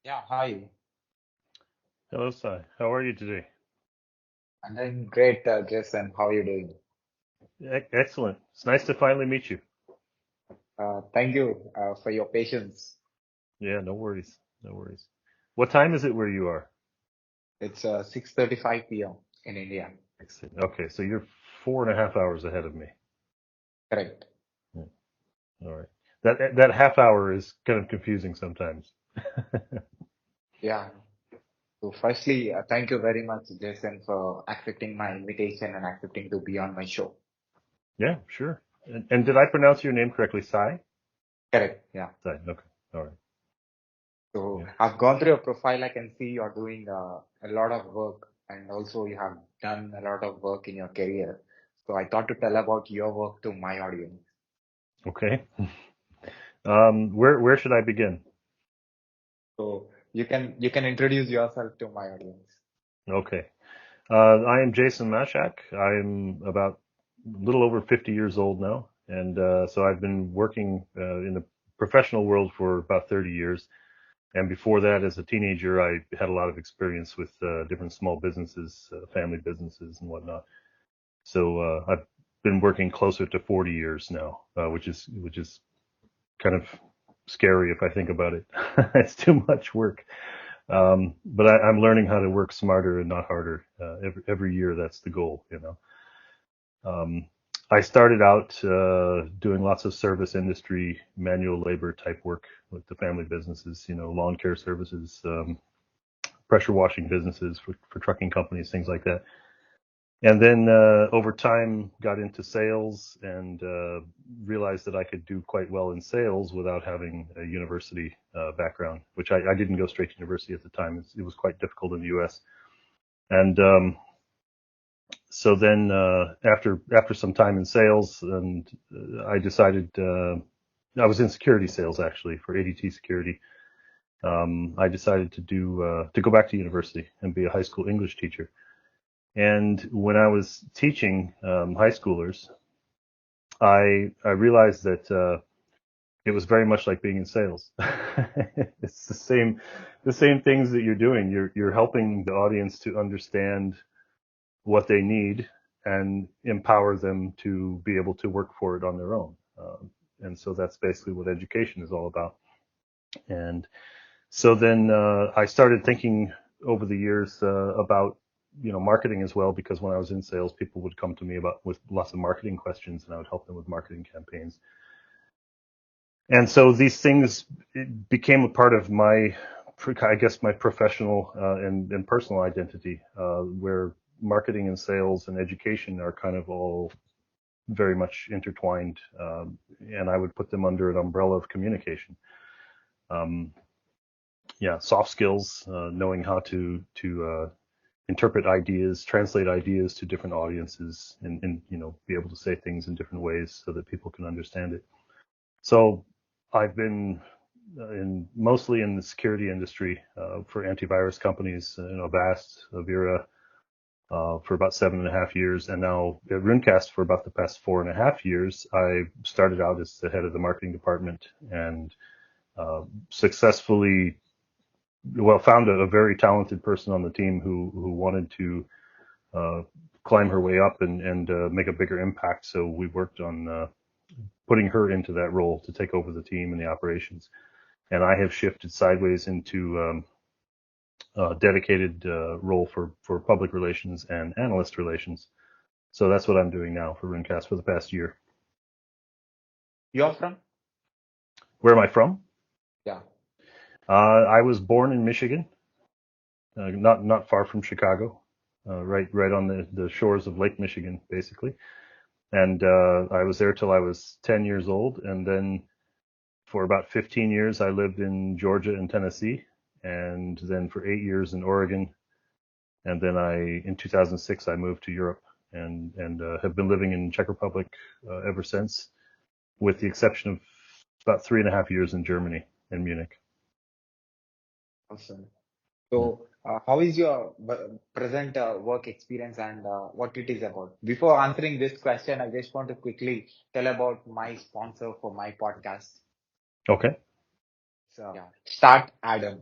Yeah, hi. Hello, Sai. How are you today? I'm doing great, Jason. How are you doing? Excellent. It's nice to finally meet you. Thank you for your patience. Yeah, no worries. No worries. What time is it where you are? It's 6:35 p.m. in India. Excellent. Okay, so you're 4.5 hours ahead of me. Correct. Yeah, all right. That half hour is kind of confusing sometimes. Yeah. So firstly, thank you very much, Jason, for accepting my invitation and accepting to be on my show. Yeah, sure. And did I pronounce your name correctly? Sai? Correct. Yeah. Sai. Okay. All right. So Yeah. I've gone through your profile. I can see you're doing a lot of work and also you have done a lot of work in your career. So I thought to tell about your work to my audience. Okay. Where should I begin? So you can introduce yourself to my audience. Okay. I am Jason Mashak. I'm about a little over 50 years old now, and so I've been working in the professional world for about 30 years. And before that, as a teenager, I had a lot of experience with different small businesses, family businesses, and whatnot. So I've been working closer to 40 years now, which is kind of scary if I think about it. It's too much work. But I'm learning how to work smarter and not harder. Every year, that's the goal, you know. Um, I started out doing lots of service industry, manual labor type work with the family businesses, you know, lawn care services, pressure washing businesses for trucking companies, things like that. And then over time, got into sales and realized that I could do quite well in sales without having a university background, which I didn't go straight to university at the time. It was quite difficult in the U.S. And so then after some time in sales, and I decided I was in security sales actually for ADT Security. I decided to go back to university and be a high school English teacher. And when I was teaching high schoolers, I realized that it was very much like being in sales. It's the same things that you're doing. You're helping the audience to understand what they need and empower them to be able to work for it on their own. And so that's basically what education is all about. And so then I started thinking over the years about marketing as well, because when I was in sales, people would come to me about with lots of marketing questions, and I would help them with marketing campaigns. And so these things became a part of my, I guess, my professional and personal identity, where marketing and sales and education are kind of all very much intertwined, and I would put them under an umbrella of communication. Um, yeah, soft skills, knowing how to interpret ideas, translate ideas to different audiences, and be able to say things in different ways so that people can understand it. So I've been mostly in the security industry for antivirus companies, Avast, Avira, for about 7.5 years, and now at Runcast for about the past 4.5 years. I started out as the head of the marketing department and successfully, well, found a very talented person on the team who wanted to uh, climb her way up and make a bigger impact. So we worked on putting her into that role to take over the team and the operations. And I have shifted sideways into a dedicated role for public relations and analyst relations. So that's what I'm doing now for Runcast for the past year. You're from? Where am I from? Yeah. I was born in Michigan, not far from Chicago, right on the shores of Lake Michigan, basically. And I was there till I was 10 years old, and then for about 15 years I lived in Georgia and Tennessee, and then for 8 years in Oregon, and then in 2006 I moved to Europe and have been living in Czech Republic ever since, with the exception of about 3.5 years in Germany, in Munich. Awesome. Yeah. So, how is your present work experience and what it is about? Before answering this question, I just want to quickly tell about my sponsor for my podcast. Okay. So, yeah, Start Adam.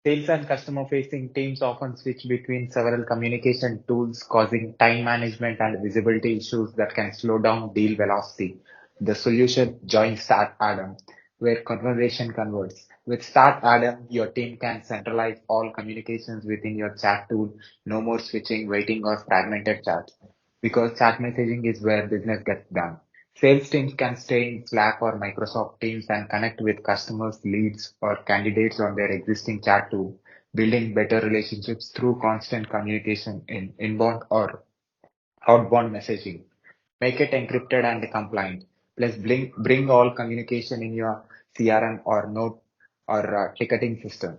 Sales and customer-facing teams often switch between several communication tools, causing time management and visibility issues that can slow down deal velocity. The solution, join Start Adam, where conversation converts. With Start Adam, your team can centralize all communications within your chat tool. No more switching, waiting, or fragmented chats. Because chat messaging is where business gets done. Sales teams can stay in Slack or Microsoft Teams and connect with customers, leads, or candidates on their existing chat tool, building better relationships through constant communication in inbound or outbound messaging. Make it encrypted and compliant. Plus, bring all communication in your CRM or note or ticketing system.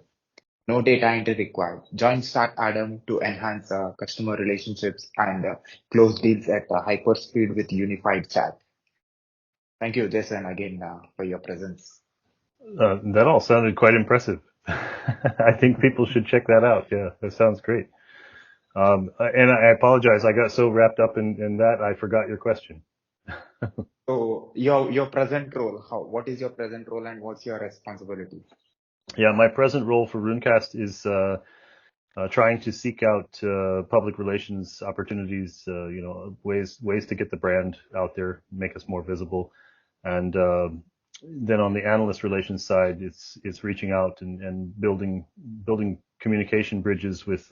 No data entry required. Join Start Adam to enhance customer relationships and close deals at hyper speed with unified chat. Thank you, Jason, again for your presence. That all sounded quite impressive. I think people should check that out. Yeah, that sounds great. And I apologize. I got so wrapped up in that I forgot your question. So your present role, what is your present role and what's your responsibility? Yeah, my present role for Runcast is trying to seek out public relations opportunities, ways to get the brand out there, make us more visible, and then on the analyst relations side, it's reaching out and building communication bridges with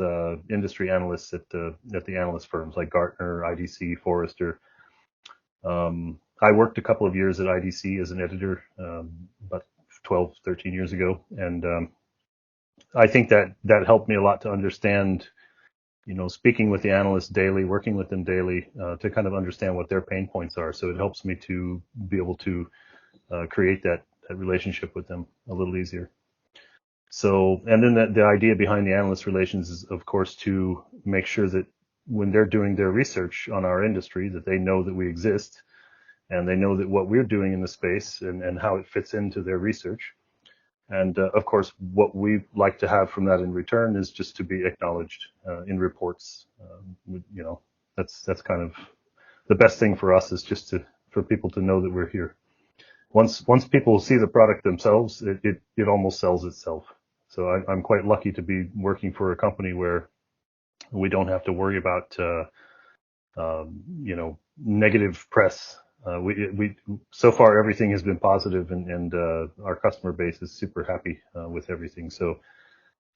industry analysts at the analyst firms like Gartner, IDC, Forrester. I worked a couple of years at IDC as an editor, about 12, 13 years ago, and I think that helped me a lot to understand, speaking with the analysts daily, working with them daily, to kind of understand what their pain points are. So it helps me to be able to create that relationship with them a little easier. So, and then the idea behind the analyst relations is, of course, to make sure that when they're doing their research on our industry, that they know that we exist and they know that what we're doing in the space and how it fits into their research. And of course, what we like to have from that in return is just to be acknowledged in reports. That's kind of the best thing for us is just for people to know that we're here. Once people see the product themselves, it almost sells itself. So I'm quite lucky to be working for a company where we don't have to worry about negative press. We so far everything has been positive, and our customer base is super happy with everything. So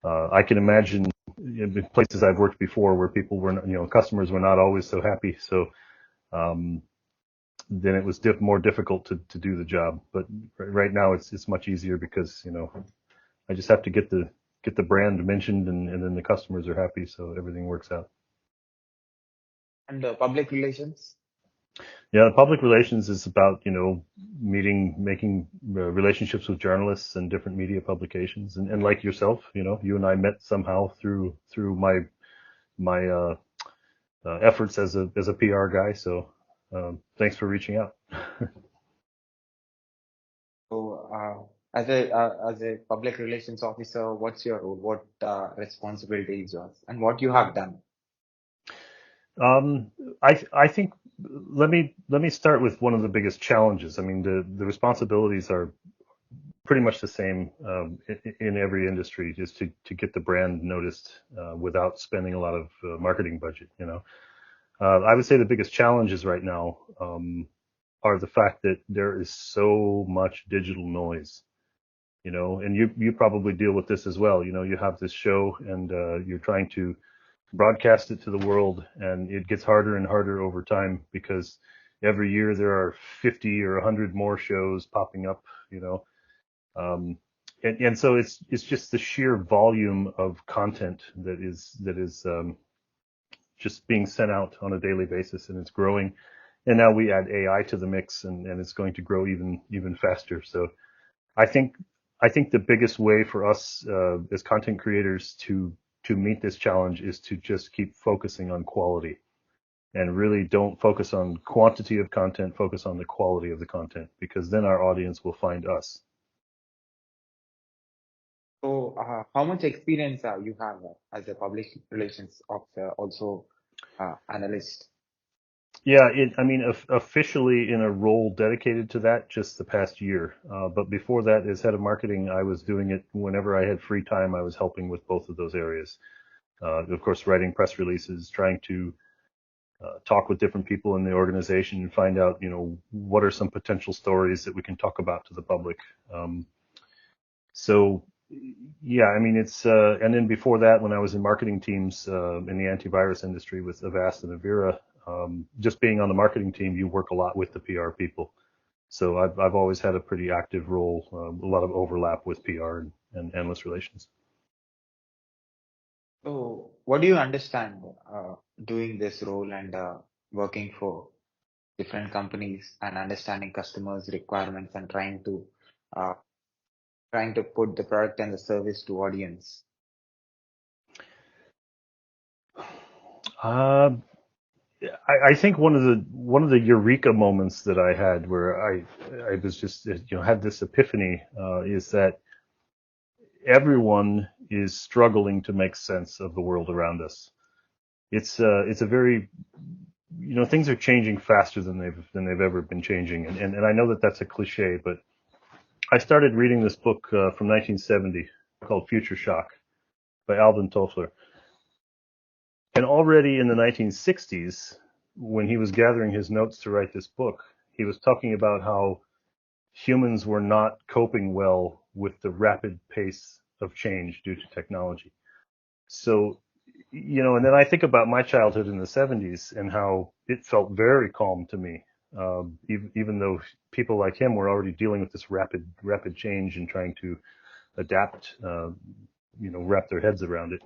I can imagine in places I've worked before where people were, customers were not always so happy. So then it was more difficult to do the job. But right now it's much easier because I just have to get the brand mentioned, and then the customers are happy, so everything works out. And public relations? Yeah, public relations is about, making relationships with journalists and different media publications. And like yourself, you and I met somehow through my efforts as a PR guy. So thanks for reaching out. So as a public relations officer, what's your role? What responsibility is yours, and what you have done? I think let me start with one of the biggest challenges. I mean, the responsibilities are pretty much the same in every industry, is to get the brand noticed without spending a lot of marketing budget. I would say the biggest challenges right now are the fact that there is so much digital noise. And you probably deal with this as well. You have this show, and you're trying to broadcast it to the world, and it gets harder and harder over time because every year there are 50 or 100 more shows popping up. And so it's just the sheer volume of content that is just being sent out on a daily basis, and it's growing. And now we add AI to the mix, and it's going to grow even faster. So I think the biggest way for us as content creators to meet this challenge is to just keep focusing on quality, and really don't focus on quantity of content, focus on the quality of the content, because then our audience will find us. So how much experience you have as a public relations officer, also analyst? Yeah, officially in a role dedicated to that just the past year. But before that, as head of marketing, I was doing it whenever I had free time. I was helping with both of those areas. Of course, writing press releases, trying to talk with different people in the organization and find out, what are some potential stories that we can talk about to the public. So, yeah, and then before that, when I was in marketing teams in the antivirus industry with Avast and Avira, just being on the marketing team, you work a lot with the PR people. So I've always had a pretty active role, a lot of overlap with PR and analyst relations. So, what do you understand doing this role and working for different companies and understanding customers' requirements and uh, trying to put the product and the service to audience? Uh, I think one of the eureka moments that I had where I was just had this epiphany is that everyone is struggling to make sense of the world around us. It's a very things are changing faster than they've ever been changing, and I know that that's a cliche, but I started reading this book from 1970 called Future Shock by Alvin Toffler, and already in the 1960s, when he was gathering his notes to write this book, he was talking about how humans were not coping well with the rapid pace of change due to technology. So, and then I think about my childhood in the 70s and how it felt very calm to me, even though people like him were already dealing with this rapid change and trying to adapt, wrap their heads around it.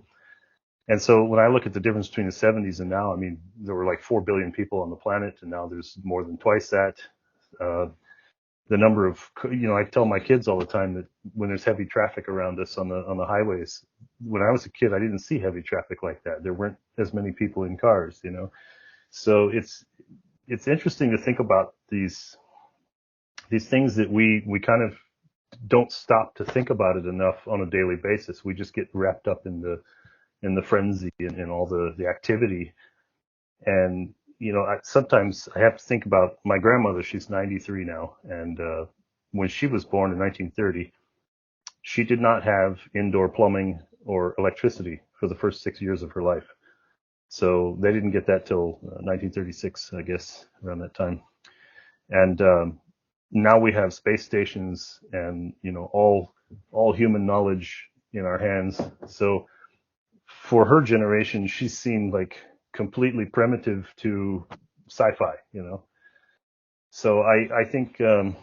And so when I look at the difference between the 70s and now, there were like 4 billion people on the planet, and now there's more than twice that. Uh, the number of, I tell my kids all the time that when there's heavy traffic around us on the highways, when I was a kid, I didn't see heavy traffic like that. There weren't as many people in cars. So it's interesting to think about these things that we kind of don't stop to think about it enough on a daily basis. We just get wrapped up in the frenzy and all the activity. And sometimes I have to think about my grandmother. She's 93 now, and when she was born in 1930, she did not have indoor plumbing or electricity for the first 6 years of her life. So they didn't get that till 1936, I guess, around that time. And now we have space stations and all human knowledge in our hands. So for her generation, she's seen like completely primitive to sci-fi. So I think the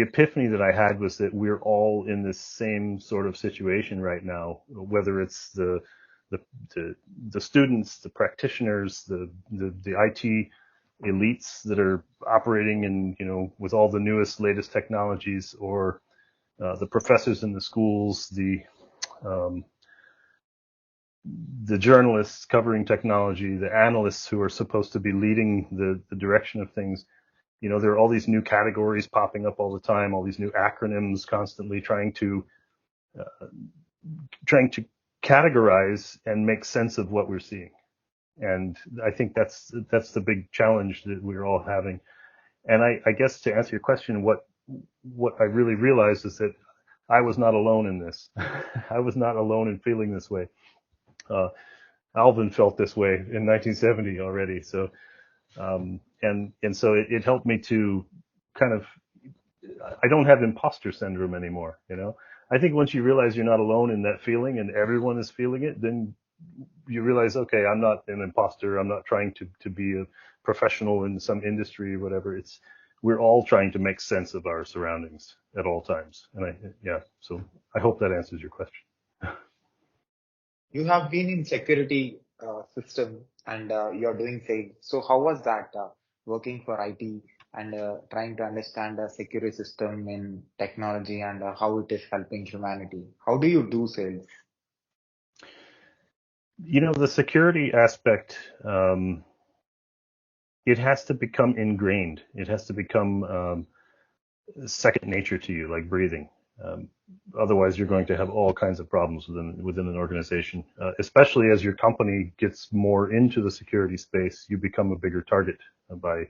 epiphany that I had was that we're all in this same sort of situation right now, whether it's the the students, the practitioners, the IT elites that are operating in with all the newest latest technologies, or the professors in the schools, um, the journalists covering technology, the analysts who are supposed to be leading the direction of things. There are all these new categories popping up all the time, all these new acronyms constantly uh, trying to categorize and make sense of what we're seeing. And I think that's the big challenge that we're all having. And I guess to answer your question, what I really realized is that I was not alone in this. I was not alone in feeling this way. Uh, Alvin felt this way in 1970 already. So and so it helped me to kind of, I don't have imposter syndrome anymore. I think once you realize you're not alone in that feeling and everyone is feeling it, then you realize, okay, I'm not an imposter. I'm not trying to be a professional in some industry or whatever. We're all trying to make sense of our surroundings at all times. And so I hope that answers your question. You have been in security system and you're doing sales. So how was that working for IT and trying to understand the security system in technology and how it is helping humanity? How do you do sales? The security aspect, it has to become ingrained. It has to become second nature to you, like breathing. Um, Otherwise, you're going to have all kinds of problems within an organization, especially as your company gets more into the security space. You become a bigger target by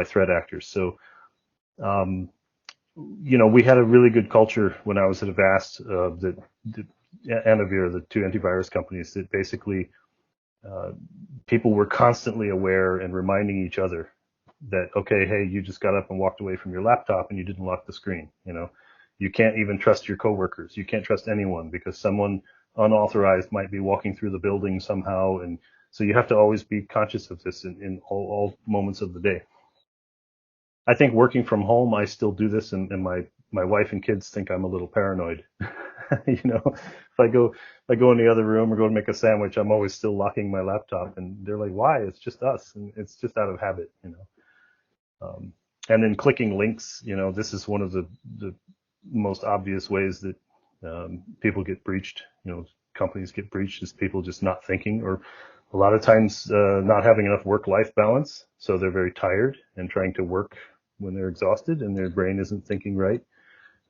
threat actors. So, um, we had a really good culture when I was at Avast. The Anavir, the two antivirus companies, that basically uh, people were constantly aware and reminding each other that, okay, hey, you just got up and walked away from your laptop and you didn't lock the screen. You can't even trust your coworkers. You can't trust anyone because someone unauthorized might be walking through the building somehow. And so you have to always be conscious of this in all moments of the day. I think working from home, I still do this, and my wife and kids think I'm a little paranoid. If I go in the other room or go to make a sandwich, I'm always still locking my laptop, and they're like, "Why? It's just us," and it's just out of habit. And then clicking links, this is one of the most obvious ways that people get breached. Companies get breached is people just not thinking, or a lot of times not having enough work-life balance. So they're very tired and trying to work when they're exhausted and their brain isn't thinking right.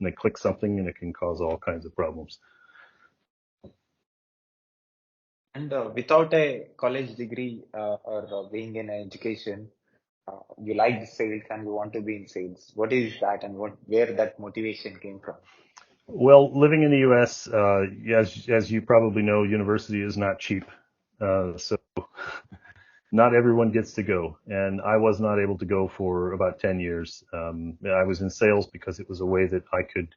And they click something and it can cause all kinds of problems. And without a college degree or being in education, you like the sales and you want to be in sales. What is that, and where that motivation came from? Well, living in the U.S., as you probably know, university is not cheap. So not everyone gets to go, and I was not able to go for about 10 years. I was in sales because it was a way that I could.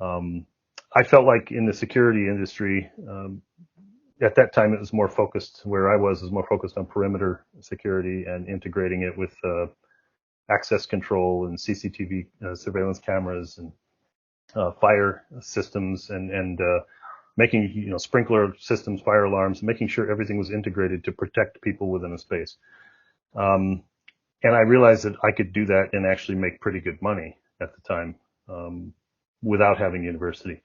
Um, I felt like in the security industry, at that time it was more focused. Where I was more focused on perimeter security and integrating it with access control and CCTV surveillance cameras and fire systems and making sprinkler systems, fire alarms, making sure everything was integrated to protect people within a space. Um, and I realized that I could do that and actually make pretty good money at the time without having university.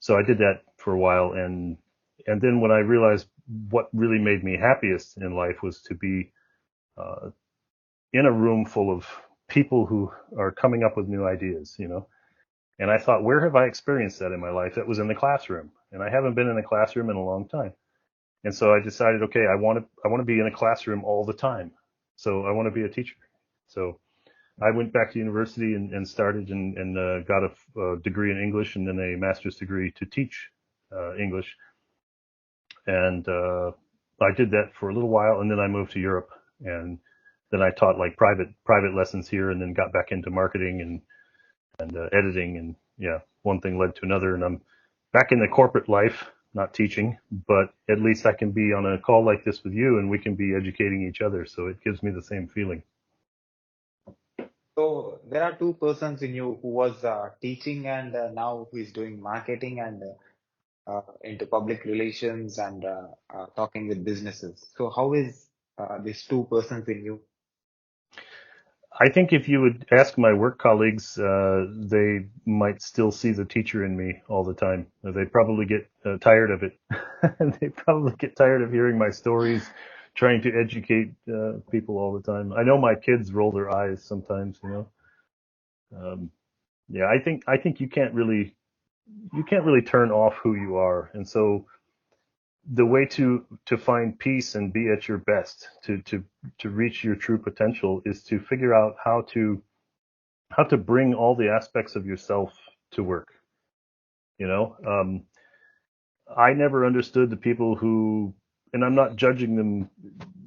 So I did that for a while, and then when I realized what really made me happiest in life was to be uh, in a room full of people who are coming up with new ideas. And I thought, where have I experienced that in my life? That was in the classroom, and I haven't been in a classroom in a long time. And so I decided, okay, I want to be in a classroom all the time. So I want to be a teacher. So I went back to university and started and got a degree in English and then a master's degree to teach English. And I did that for a little while, and then I moved to Europe, and then I taught like private lessons here, and then got back into marketing and editing, and yeah, one thing led to another, and I'm back in the corporate life, not teaching, but at least I can be on a call like this with you, and we can be educating each other, so it gives me the same feeling. So there are two persons in you who was teaching and now who is doing marketing and into public relations and talking with businesses. So how is these two persons in you? I think if you would ask my work colleagues, they might still see the teacher in me all the time. They probably get tired of it. They probably get tired of hearing my stories, trying to educate people all the time. I know my kids roll their eyes sometimes. Um, yeah, I think you can't really turn off who you are, and so the way to find peace and be at your best, to reach your true potential, is to figure out how to bring all the aspects of yourself to work. You know, I never understood the people who, and I'm not judging them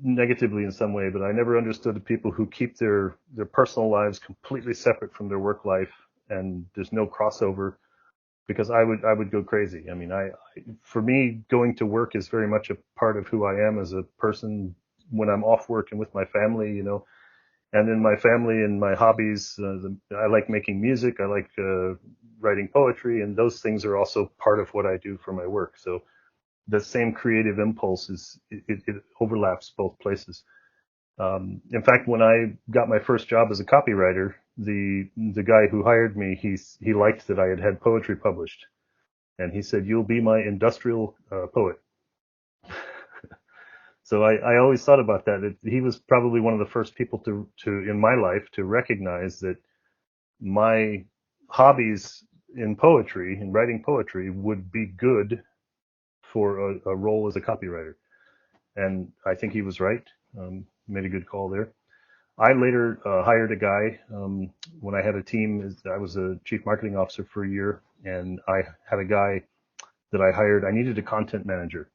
negatively in some way, but I never understood the people who keep their personal lives completely separate from their work life, and there's no crossover, because I would go crazy. I mean, for me, going to work is very much a part of who I am as a person when I'm off work and with my family. And in my family and my hobbies, I like making music. I like writing poetry, and those things are also part of what I do for my work. So the same creative impulse it overlaps both places. In fact, when I got my first job as a copywriter, the guy who hired me, he liked that I had poetry published, and he said, "You'll be my industrial poet." So I always thought about that. He was probably one of the first people to in my life to recognize that my hobbies in poetry, in writing poetry, would be good for a role as a copywriter. And I think he was right. Made a good call there. I later hired a guy when I had a team. I was a chief marketing officer for a year, and I had a guy that I hired. I needed a content manager,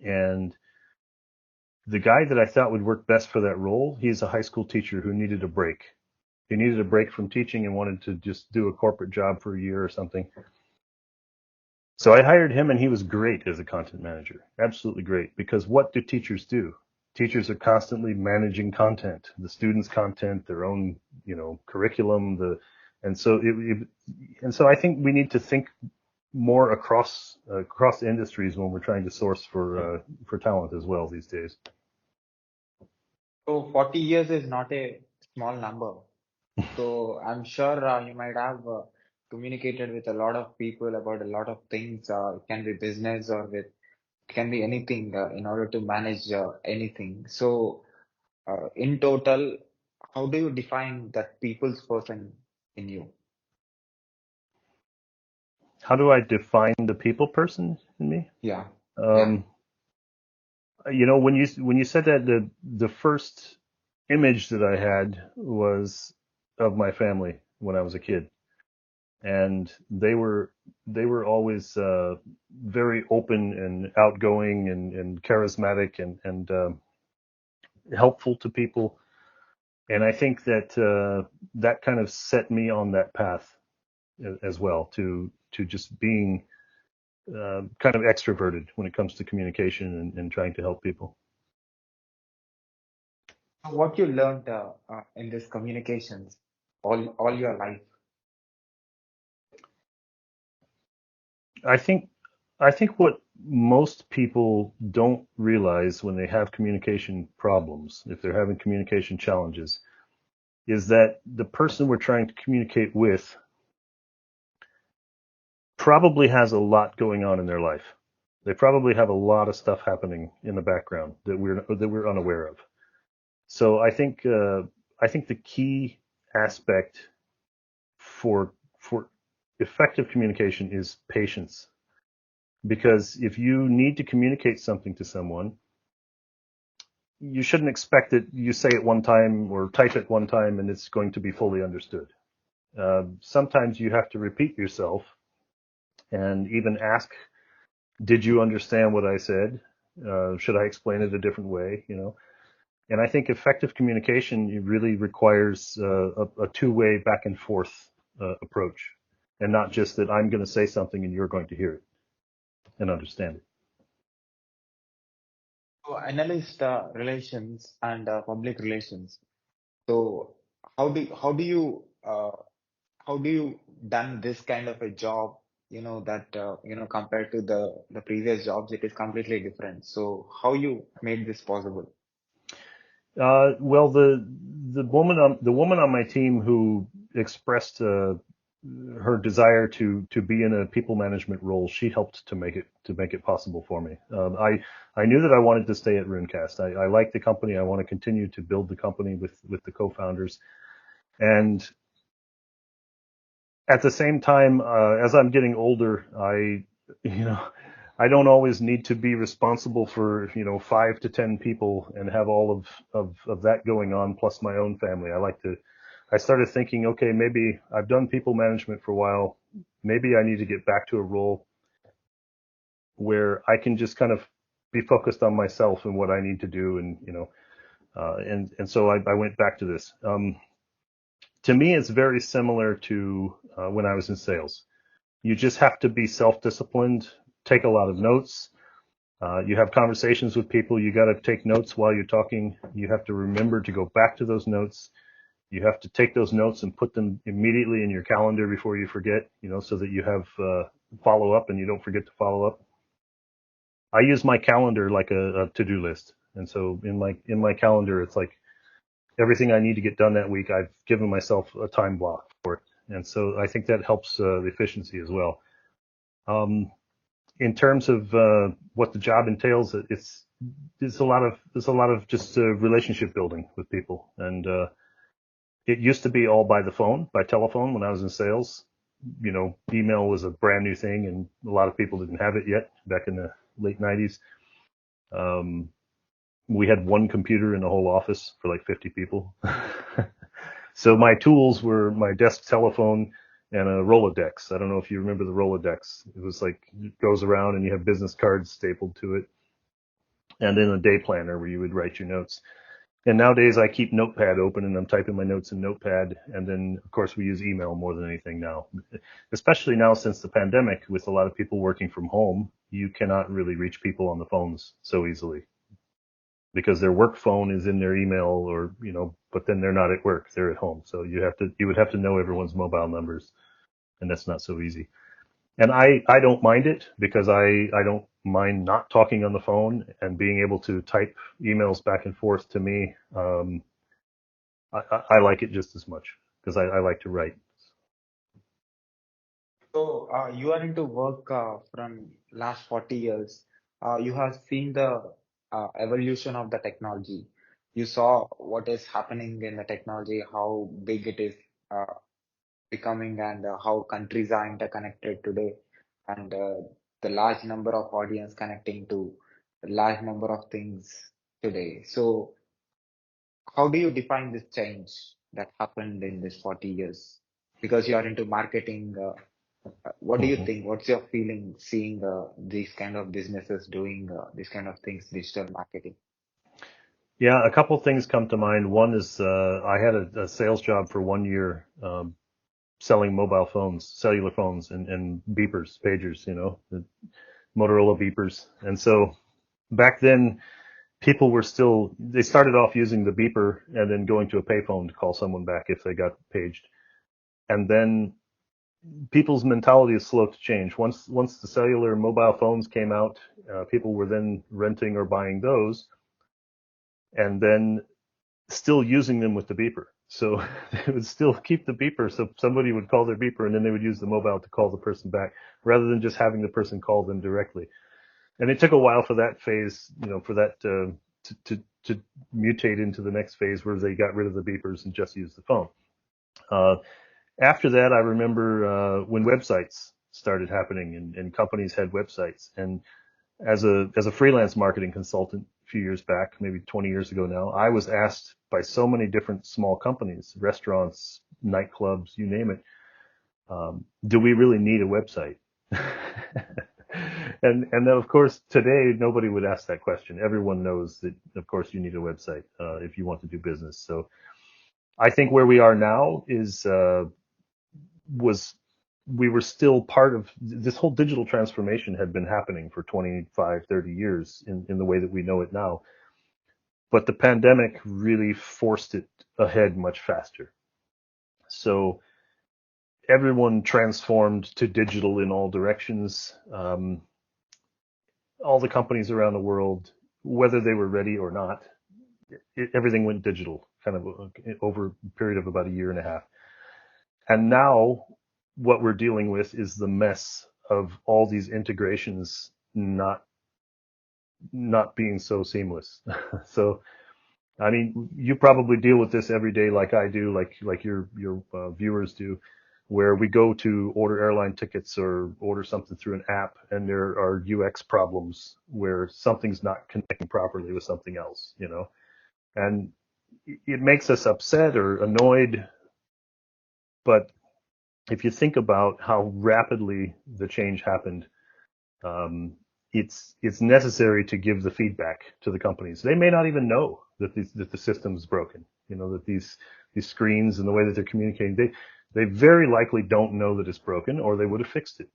and the guy that I thought would work best for that role, he's a high school teacher who needed a break. He needed a break from teaching and wanted to just do a corporate job for a year or something. So I hired him, and he was great as a content manager. Absolutely great. Because what do teachers do? Teachers are constantly managing content, the students' content, their own, curriculum, and so I think we need to think more across industries when we're trying to source for talent as well these days. So 40 years is not a small number. So I'm sure you might have communicated with a lot of people about a lot of things. It can be business or it can be anything in order to manage anything. So in total, how do you define that people's person in you? How do I define the people person in me? Yeah, yeah. Um, when you said that, the first image that I had was of my family when I was a kid, and they were always very open and outgoing and charismatic and helpful to people. And I think that that kind of set me on that path as well to just being kind of extroverted when it comes to communication and trying to help people. So what you learned in this communications all your life? I think I think what most people don't realize when they have communication problems, if they're having communication challenges, is that the person we're trying to communicate with probably has a lot going on in their life. They probably have a lot of stuff happening in the background that we're unaware of. So I think the key aspect for effective communication is patience. Because if you need to communicate something to someone, you shouldn't expect that you say it one time or type it one time and it's going to be fully understood. Sometimes you have to repeat yourself and even ask, did you understand what I said? Should I explain it a different way? And I think effective communication really requires a two-way back and forth approach, and not just that I'm going to say something and you're going to hear it and understand it. So analyst relations and public relations. So how do you how do you done this kind of a job? That compared to the previous jobs, it is completely different. So how you made this possible? Well, the woman on my team who expressed her desire to be in a people management role, she helped to make it possible for me. I knew that I wanted to stay at Runcast. I like the company. I want to continue to build the company with the co-founders, and at the same time, as I'm getting older, you know, I don't always need to be responsible for, 5 to 10 people and have all of that going on plus my own family. I started thinking, okay, maybe I've done people management for a while. Maybe I need to get back to a role where I can just kind of be focused on myself and what I need to do. And so I went back to this. To me, it's very similar to when I was in sales. You just have to be self-disciplined, take a lot of notes. You have conversations with people. You got to take notes while you're talking. You have to remember to go back to those notes. You have to take those notes and put them immediately in your calendar before you forget, so that you have follow up and you don't forget to follow up. I use my calendar like a to-do list. And so in my calendar, it's like everything I need to get done that week, I've given myself a time block for it. And so I think that helps the efficiency as well. Um, in terms of what the job entails, it's a lot of just relationship building with people, and it used to be all by telephone when I was in sales. email was a brand new thing and a lot of people didn't have it yet back in the late 90s. We had one computer in the whole office for like 50 people. So my tools were my desk telephone and a Rolodex. I don't know if you remember the Rolodex. It was like, it goes around and you have business cards stapled to it. And then a day planner where you would write your notes. And nowadays I keep Notepad open and I'm typing my notes in Notepad. And then of course we use email more than anything now, especially now since the pandemic with a lot of people working from home. You cannot really reach people on the phones so easily because their work phone is in their email or, but then they're not at work, they're at home. So you would have to know everyone's mobile numbers, and that's not so easy. And I don't mind it because I don't mind not talking on the phone and being able to type emails back and forth to me. I like it just as much because I like to write. So you are into work from last 40 years. You have seen the evolution of the technology. You saw what is happening in the technology, how big it is uh, becoming, and how countries are interconnected today, and the large number of audience connecting to a large number of things today. So how do you define this change that happened in this 40 years? Because you are into marketing, what do you Hmm. think? What's your feeling seeing these kind of businesses doing these kind of things, digital marketing? Yeah, a couple things come to mind. One is I had a sales job for 1 year selling mobile phones, cellular phones, and beepers, pagers, the Motorola beepers. And so back then, they started off using the beeper and then going to a payphone to call someone back if they got paged. And then people's mentality is slow to change. Once the cellular mobile phones came out, people were then renting or buying those, and then still using them with the beeper. So they would still keep the beeper. So somebody would call their beeper, and then they would use the mobile to call the person back, rather than just having the person call them directly. And it took a while for that phase, for that to mutate into the next phase where they got rid of the beepers and just used the phone. Uh, After that, I remember when websites started happening and companies had websites. And as a freelance marketing consultant a few years back, maybe 20 years ago now, I was asked by so many different small companies, restaurants, nightclubs, you name it, do we really need a website? And then of course today nobody would ask that question. Everyone knows that of course you need a website if you want to do business. So I think where we are now is was we were still part of this whole digital transformation had been happening for 25, 30 years in the way that we know it now. But the pandemic really forced it ahead much faster. So everyone transformed to digital in all directions. All the companies around the world, whether they were ready or not, everything went digital kind of over a period of about a year and a half. And now what we're dealing with is the mess of all these integrations not being so seamless. So, I mean, you probably deal with this every day, like I do, like your viewers do, where we go to order airline tickets or order something through an app, and there are UX problems where something's not connecting properly with something else, and it makes us upset or annoyed. But if you think about how rapidly the change happened, um, it's necessary to give the feedback to the companies. They may not even know that the system's broken. That these screens and the way that they're communicating, they very likely don't know that it's broken, or they would have fixed it.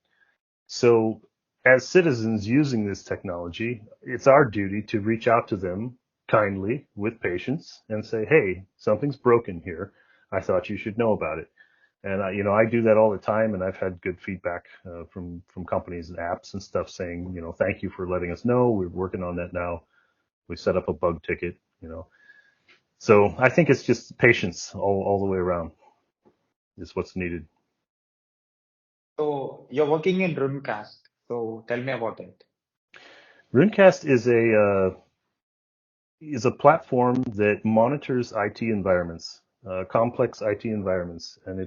So, as citizens using this technology, it's our duty to reach out to them kindly with patience and say, "Hey, something's broken here. I thought you should know about it." And I do that all the time, and I've had good feedback from companies and apps and stuff saying, thank you for letting us know. We're working on that now. We set up a bug ticket. So I think it's just patience all the way around is what's needed. So you're working in Runcast. So tell me about it. Runcast is a platform that monitors IT environments, complex IT environments, and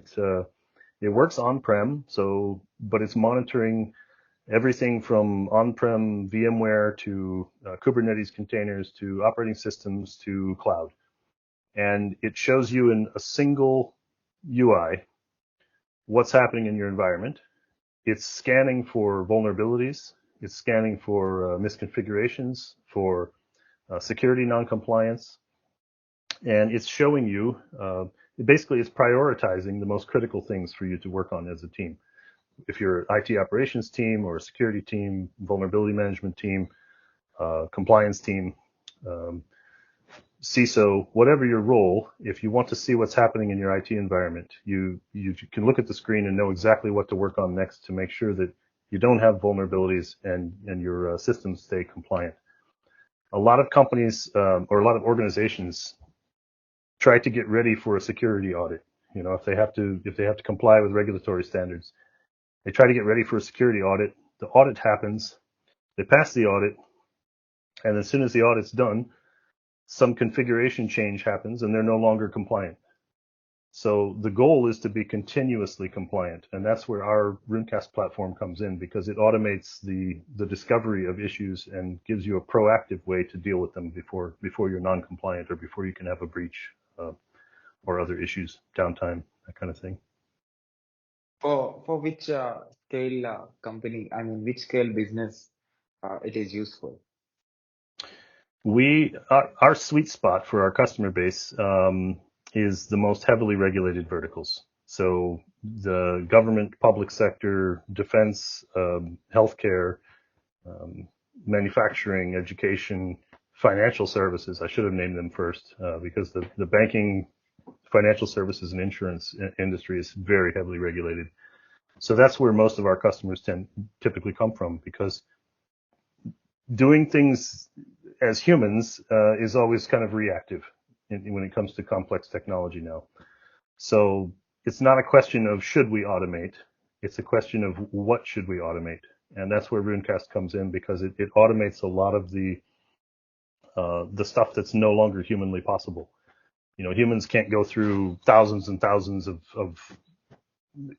It works on-prem, but it's monitoring everything from on-prem VMware to Kubernetes containers to operating systems to cloud. And it shows you in a single UI what's happening in your environment. It's scanning for vulnerabilities. It's scanning for misconfigurations, for security non-compliance. And it's showing you, basically it's prioritizing the most critical things for you to work on as a team. If you're an IT operations team or a security team, vulnerability management team, compliance team, CISO, whatever your role, if you want to see what's happening in your IT environment, you can look at the screen and know exactly what to work on next to make sure that you don't have vulnerabilities and your systems stay compliant. A lot of companies or a lot of organizations try to get ready for a security audit. If they have to comply with regulatory standards, they try to get ready for a security audit. The audit happens, they pass the audit, and as soon as the audit's done, some configuration change happens and they're no longer compliant. So the goal is to be continuously compliant, and that's where our Runcast platform comes in, because it automates the discovery of issues and gives you a proactive way to deal with them before you're non-compliant or before you can have a breach or other issues, downtime, that kind of thing. For which scale company, which scale business it is useful? Our sweet spot for our customer base is the most heavily regulated verticals. So the government, public sector, defense, healthcare, manufacturing, education, financial services. I should have named them first because the banking, financial services, and insurance industry is very heavily regulated. So that's where most of our customers typically come from, because doing things as humans is always kind of reactive when it comes to complex technology now. So it's not a question of should we automate, it's a question of what should we automate. And that's where Runcast comes in, because it automates a lot of the stuff that's no longer humanly possible. Humans can't go through thousands and thousands of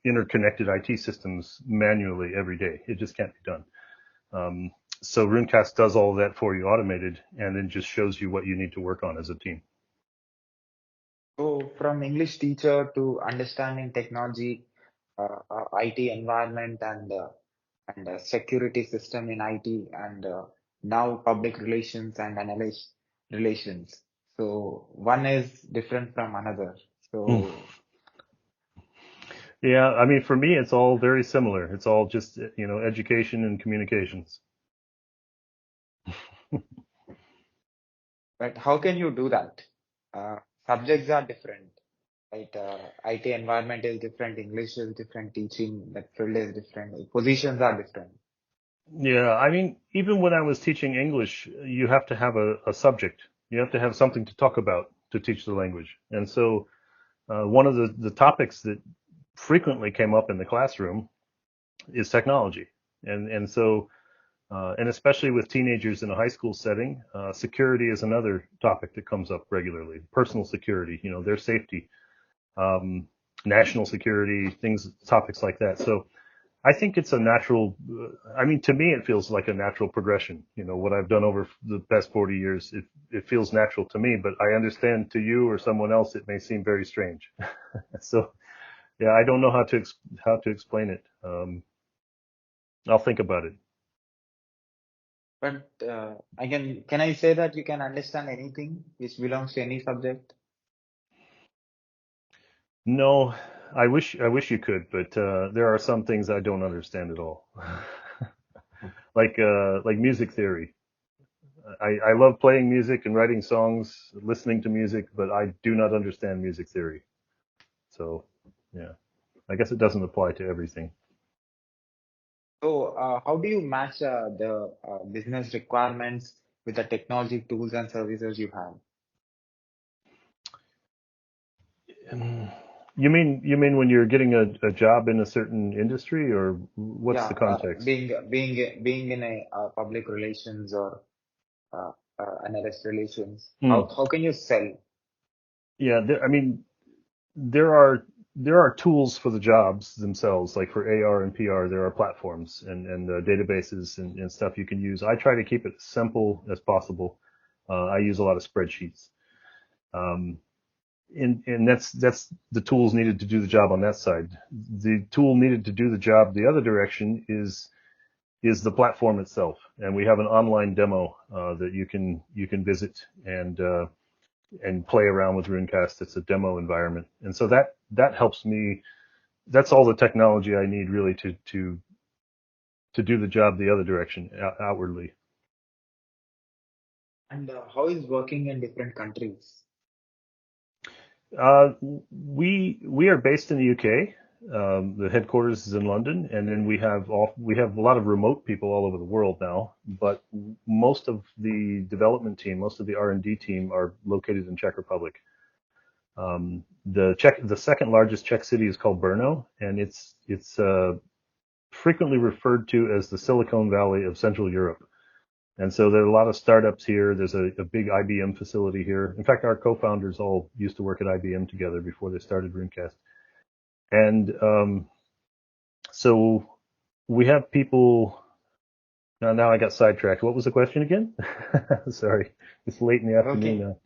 interconnected IT systems manually every day. It just can't be done. So Runcast does all of that for you automated, and then just shows you what you need to work on as a team. So from English teacher to understanding technology, IT environment and security system in IT, and now public relations and analyst relations. So one is different from another. So Yeah, for me, it's all very similar. It's all just, education and communications. but how can you do that? Subjects are different, right? IT environment is different, English is different, teaching that field is different, positions are different. Yeah, even when I was teaching English, you have to have a subject. You have to have something to talk about to teach the language. And so one of the topics that frequently came up in the classroom is technology. And so, and especially with teenagers in a high school setting, security is another topic that comes up regularly. Personal security, their safety, national security, topics like that. So I think it's a natural, to me, it feels like a natural progression. What I've done over the past 40 years, it feels natural to me, but I understand to you or someone else, it may seem very strange. So, yeah, I don't know how to explain it. I'll think about it. But can I say that you can understand anything which belongs to any subject? No, I wish you could, but there are some things I don't understand at all. Like music theory. I love playing music and writing songs, listening to music, but I do not understand music theory. So, yeah, I guess it doesn't apply to everything. So how do you match the business requirements with the technology tools and services you have? You mean when you're getting a job in a certain industry, or what's Yeah, the context? being in a public relations or analyst relations, Hmm. how can you sell? Yeah, there are. there are tools for the jobs themselves, like for AR and PR, there are platforms and databases and stuff you can use. I try to keep it as simple as possible. I use a lot of spreadsheets. Um, and that's the tools needed to do the job on that side. The tool needed to do the job the other direction is the platform itself, and we have an online demo that you can visit and play around with Runcast. It's a demo environment, and so that helps me. That's all the technology I need really to do the job the other direction outwardly. And how is working in different countries? Uh, we are based in the UK. The headquarters is in London, and then we have a lot of remote people all over the world now. But most of the development team, most of the R&D team, are located in Czech Republic. The second largest Czech city is called Brno, and it's frequently referred to as the Silicon Valley of Central Europe. And so there are a lot of startups here. There's a big IBM facility here. In fact, our co-founders all used to work at IBM together before they started Runcast. And so we have people. Now I got sidetracked. What was the question again? Sorry, it's late in the afternoon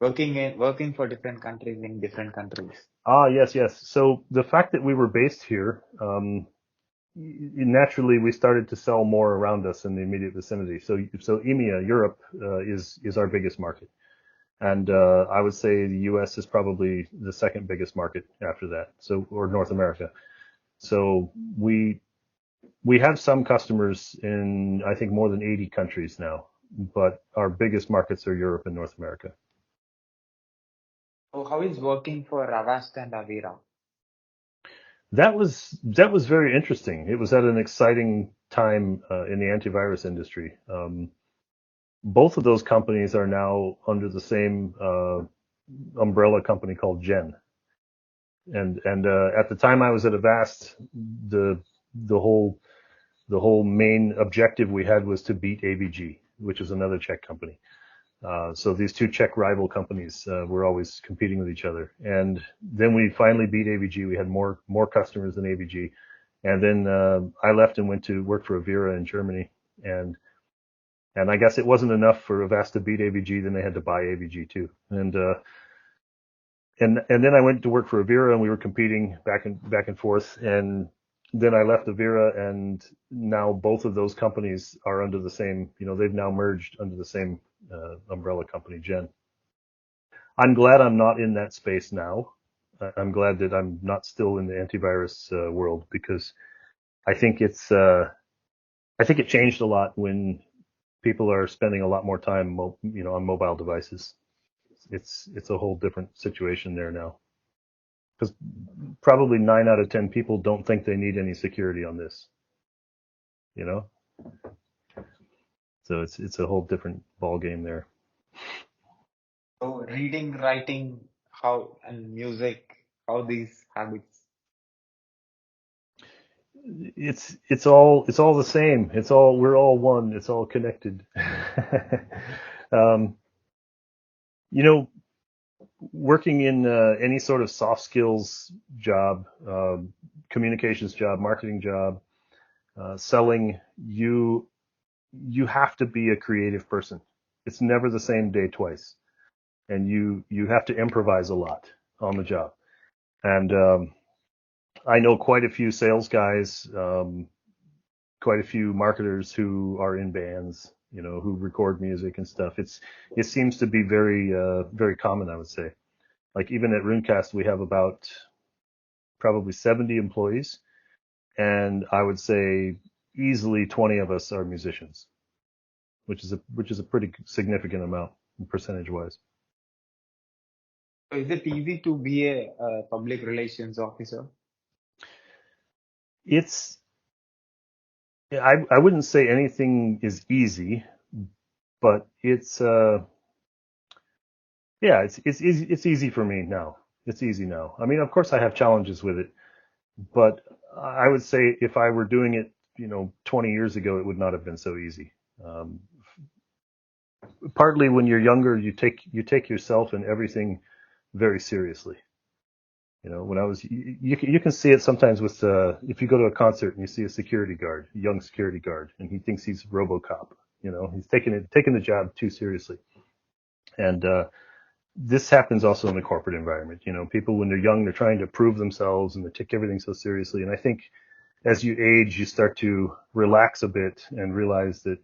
Working, now. working for different countries in different countries. Yes, yes. So the fact that we were based here, naturally we started to sell more around us in the immediate vicinity. So EMEA, Europe, is our biggest market. And I would say the U.S. is probably the second biggest market after that. So, or North America. So we have some customers in, I think, more than 80 countries now, but our biggest markets are Europe and North America. So how is working for Avast and Avira? That was very interesting. It was at an exciting time in the antivirus industry. Both of those companies are now under the same umbrella company called Gen. And at the time I was at Avast, the the whole the whole main objective we had was to beat AVG, which is another Czech company. So these two Czech rival companies were always competing with each other. And then we finally beat AVG. We had more customers than AVG. And then I left and went to work for Avira in Germany. And I guess it wasn't enough for Avast to beat AVG. Then they had to buy AVG too. And then I went to work for Avira, and we were competing back and forth. And then I left Avira, and now both of those companies are under the same. They've now merged under the same umbrella company, Gen. I'm glad I'm not in that space now. I'm glad that I'm not still in the antivirus world, because I think it changed a lot when people are spending a lot more time, on mobile devices. It's a whole different situation there now, because probably 9 out of 10 people don't think they need any security on this. You know, so it's a whole different ball game there. So reading, writing, how and music, how these habits. It's all the same. We're all one. It's all connected. um, you know, Working in any sort of soft skills job, communications job, marketing job, selling, you have to be a creative person. It's never the same day twice, and you have to improvise a lot on the job. And I know quite a few sales guys, quite a few marketers who are in bands, who record music and stuff. It seems to be very common, I would say. Like even at Runcast, we have about probably 70 employees, and I would say easily 20 of us are musicians, which is a pretty significant amount percentage wise. So is it easy to be a public relations officer? It's I wouldn't say anything is easy, but it's easy for me now. It's easy now. I mean, of course, I have challenges with it, but I would say if I were doing it, 20 years ago, it would not have been so easy. Um, Partly when you're younger, you take yourself and everything very seriously. When I was, you can see it sometimes with, if you go to a concert and you see a security guard, a young security guard, and he thinks he's RoboCop. He's taking the job too seriously. And, this happens also in the corporate environment. People, when they're young, they're trying to prove themselves and they take everything so seriously. And I think as you age, you start to relax a bit and realize that,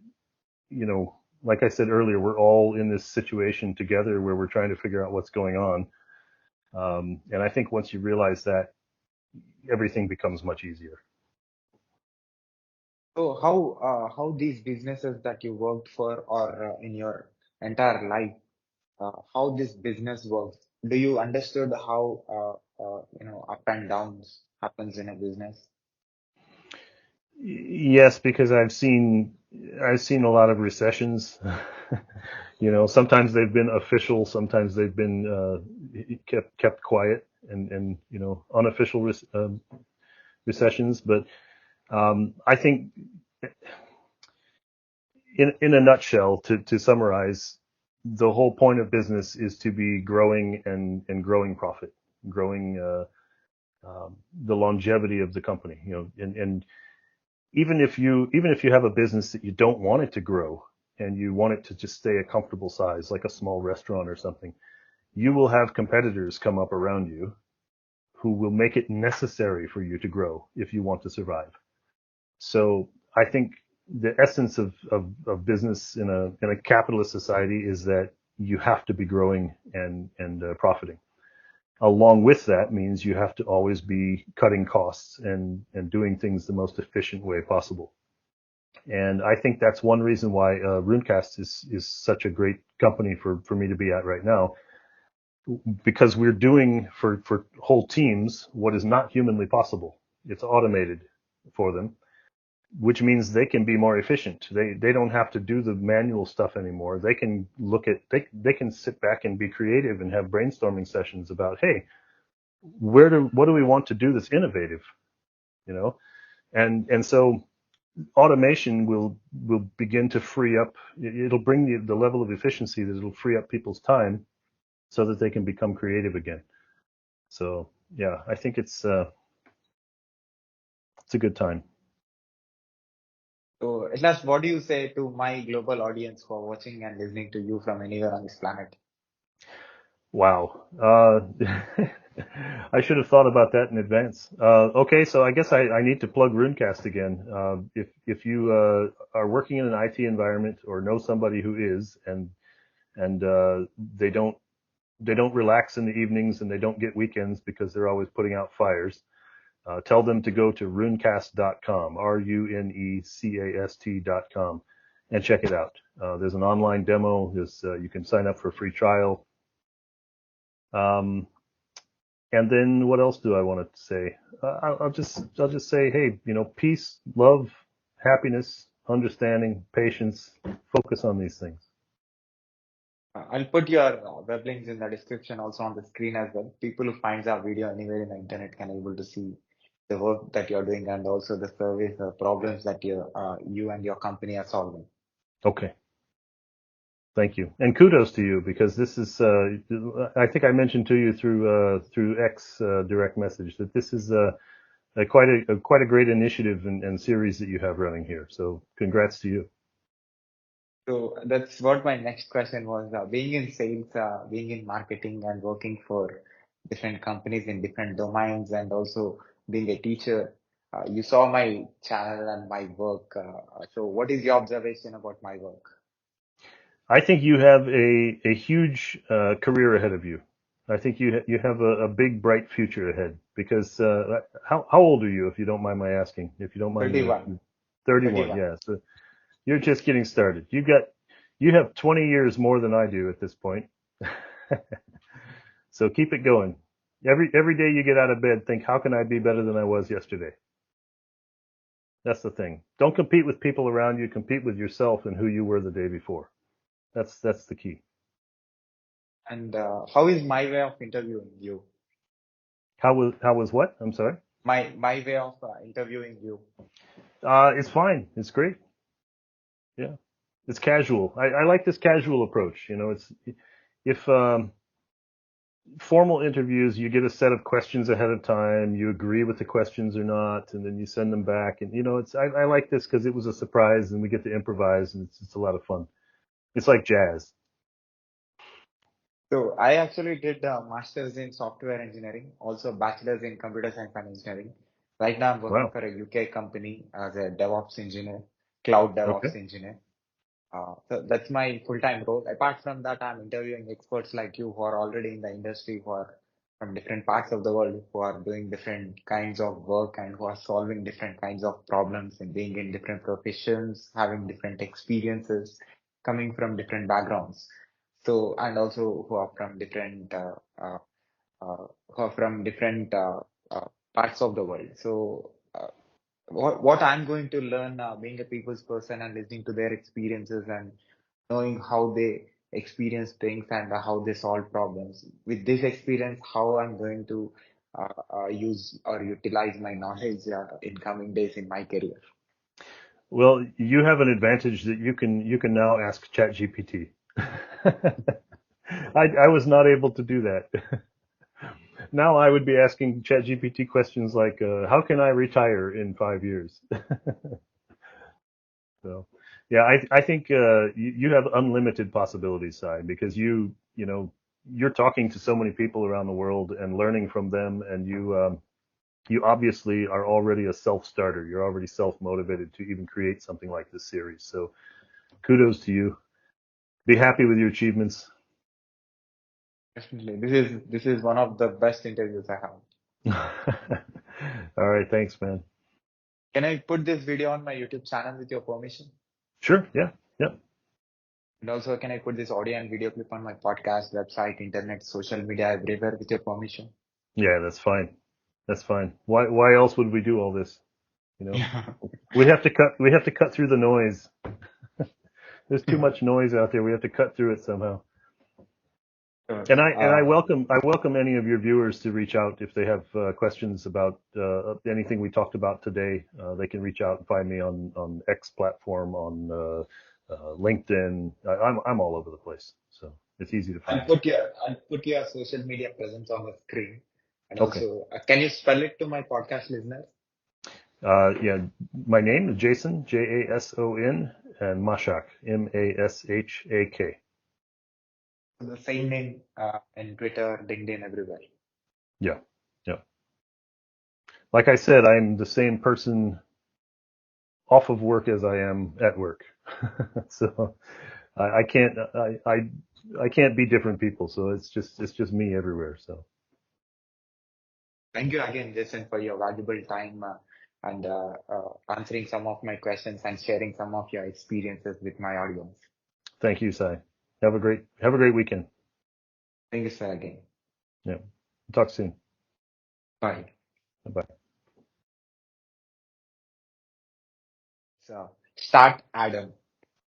like I said earlier, we're all in this situation together where we're trying to figure out what's going on. And I think once you realize that, everything becomes much easier. So how these businesses that you worked for or in your entire life, how this business works? Do you understood how up and downs happens in a business? Yes, because I've seen a lot of recessions. Sometimes they've been official, sometimes they've been kept quiet, and unofficial recessions. But I think, in a nutshell, to summarize, the whole point of business is to be growing and growing profit, growing the longevity of the company. And even if you have a business that you don't want it to grow and you want it to just stay a comfortable size, like a small restaurant or something, you will have competitors come up around you who will make it necessary for you to grow if you want to survive. So I think the essence of business in a capitalist society is that you have to be growing and profiting. Along with that means you have to always be cutting costs and doing things the most efficient way possible. And I think that's one reason why Runcast is such a great company for me to be at right now, because we're doing for whole teams what is not humanly possible. It's automated for them, which means they can be more efficient. They don't have to do the manual stuff anymore. They can they can sit back and be creative and have brainstorming sessions about, hey, what do we want to do that's innovative, you know? And so automation will begin to free up. It'll bring the level of efficiency that it'll free up people's time so that they can become creative again. So yeah, I think it's a good time. So at last, what do you say to my global audience who are watching and listening to you from anywhere on this planet? Wow. I should have thought about that in advance. Okay, so I guess I need to plug Runecast again. If you are working in an IT environment or know somebody who is, and they don't relax in the evenings and they don't get weekends because they're always putting out fires, tell them to go to runecast.com, runecast.com, and check it out. There's an online demo. You can sign up for a free trial. Um, and then what else do I want to say? I'll just say, hey, peace, love, happiness, understanding, patience. Focus on these things. I'll put your web links in the description also on the screen as well. People who finds our video anywhere in the internet can able to see the work that you're doing and also the service problems that you and your company are solving. Okay. Thank you, and kudos to you, because this is. I think I mentioned to you through X direct message that this is quite a great initiative and series that you have running here. So congrats to you. So that's what my next question was. Being in sales, being in marketing and working for different companies in different domains and also being a teacher, you saw my channel and my work. So what is your observation about my work? I think you have a huge career ahead of you. I think you have a big bright future ahead, because how old are you, if you don't mind my asking? If you don't mind me 31. 31, 31. yeah. So you're just getting started. You have 20 years more than I do at this point. So keep it going. Every day you get out of bed, think, how can I be better than I was yesterday? That's the thing. Don't compete with people around you. Compete with yourself and who you were the day before. That's the key. And how is my way of interviewing you? How was what? I'm sorry. My way of interviewing you. It's fine. It's great. Yeah, it's casual. I like this casual approach. If formal interviews, you get a set of questions ahead of time. You agree with the questions or not, and then you send them back. And I like this because it was a surprise, and we get to improvise, and it's a lot of fun. It's like jazz. So I actually did a master's in software engineering, also bachelor's in computer science and engineering. Right now I'm working Wow. for a UK company as a DevOps engineer, cloud Okay. DevOps engineer. So that's my full-time role. Apart from that, I'm interviewing experts like you who are already in the industry, who are from different parts of the world, who are doing different kinds of work and who are solving different kinds of problems and being in different professions, having different experiences, coming from different backgrounds. So, and also who are from different, who are from different parts of the world. So, what I'm going to learn being a people's person and listening to their experiences and knowing how they experience things and how they solve problems. With this experience, how I'm going to use or utilize my knowledge in coming days in my career. Well, you have an advantage that you can now ask ChatGPT. I was not able to do that. Now I would be asking ChatGPT questions like, "How can I retire in 5 years?" So, yeah, I think you have unlimited possibilities, Sai, because you're talking to so many people around the world and learning from them, and you obviously are already a self-starter. You're already self-motivated to even create something like this series. So, kudos to you. Be happy with your achievements. Definitely, this is one of the best interviews I have. All right, thanks, man. Can I put this video on my YouTube channel with your permission? Sure, yeah, yeah, And also, can I put this audio and video clip on my podcast, website, internet, social media, everywhere with your permission? yeah. That's fine. That's fine. Why else would we do all this? You know, Yeah. we have to cut through the noise. There's too much noise out there. We have to cut through it somehow. Sure. And I welcome any of your viewers to reach out if they have questions about anything we talked about today. They can reach out and find me on X platform, on LinkedIn. I'm all over the place, so it's easy to find. I'll put your social media presence on the screen. And Okay. also, can you spell it to my podcast listeners? Yeah, my name is Jason, Jason, and Mashak, Mashak. So the same name in Twitter, LinkedIn, everywhere. Yeah, yeah. Like I said, I'm the same person off of work as I am at work. So I can't I can't be different people. So it's just me everywhere. So Thank you again, Jason, for your valuable time and answering some of my questions and sharing some of your experiences with my audience. thank you, Sai. Have a great weekend. Thank you, sir, again. Yeah. Talk soon. Bye. Bye. So, start Adam.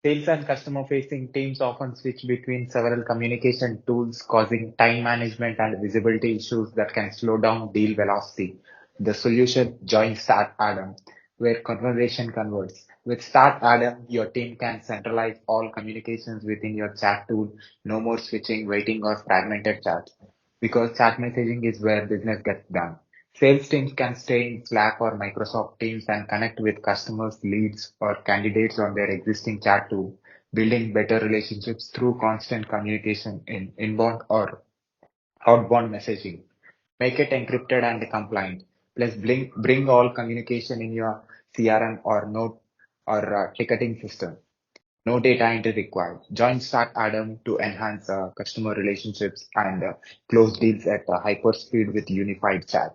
Sales and customer-facing teams often switch between several communication tools, causing time management and visibility issues that can slow down deal velocity. The solution, join Start Adam, where conversation converts. With Start Adam, your team can centralize all communications within your chat tool. No more switching, waiting, or fragmented chats. Because chat messaging is where business gets done. Sales teams can stay in Slack or Microsoft Teams and connect with customers, leads, or candidates on their existing chat tool, building better relationships through constant communication in inbound or outbound messaging. Make it encrypted and compliant. Plus, bring all communication in your CRM or note or ticketing system. No data entry required. Join Start Adam to enhance customer relationships and close deals at hyper speed with unified chat.